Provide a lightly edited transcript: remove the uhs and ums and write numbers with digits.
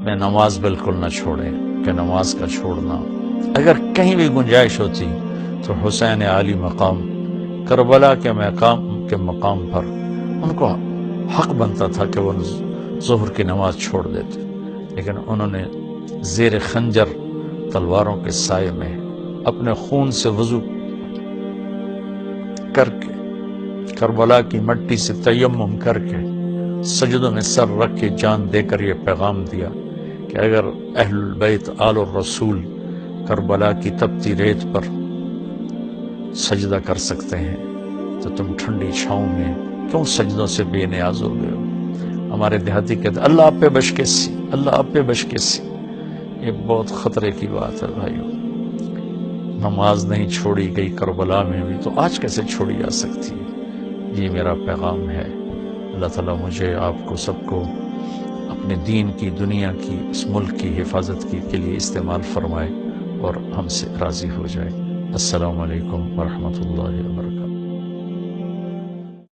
میں نماز بالکل نہ چھوڑیں کہ نماز کا چھوڑنا اگر کہیں بھی گنجائش ہوتی تو حسین عالی مقام کربلا کے مقام پر ان کو حق بنتا تھا کہ وہ ظہر کی نماز چھوڑ دیتے، لیکن انہوں نے زیر خنجر تلواروں کے سائے میں اپنے خون سے وضو کر کے کربلا کی مٹی سے تیمم کر کے سجدوں میں سر رکھ کے جان دے کر یہ پیغام دیا کہ اگر اہل البیت آل الرسول کربلا کی تپتی ریت پر سجدہ کر سکتے ہیں تو تم ٹھنڈی چھاؤں میں کیوں سجدوں سے بے نیاز ہو گئے ہو؟ ہمارے دیہاتی کہتے ہیں اللہ آپ پہ بشکیسی، اللہ آپ پہ بشکیسی۔ یہ بہت خطرے کی بات ہے بھائیو، نماز نہیں چھوڑی گئی کربلا میں بھی تو آج کیسے چھوڑی جا سکتی ہے؟ یہ میرا پیغام ہے۔ اللہ تعالیٰ مجھے آپ کو سب کو اپنے دین کی، دنیا کی، اس ملک کی حفاظت کے لیے استعمال فرمائے اور ہم سے راضی ہو جائے۔ السلام علیکم ورحمۃ اللہ وبرکاتہ۔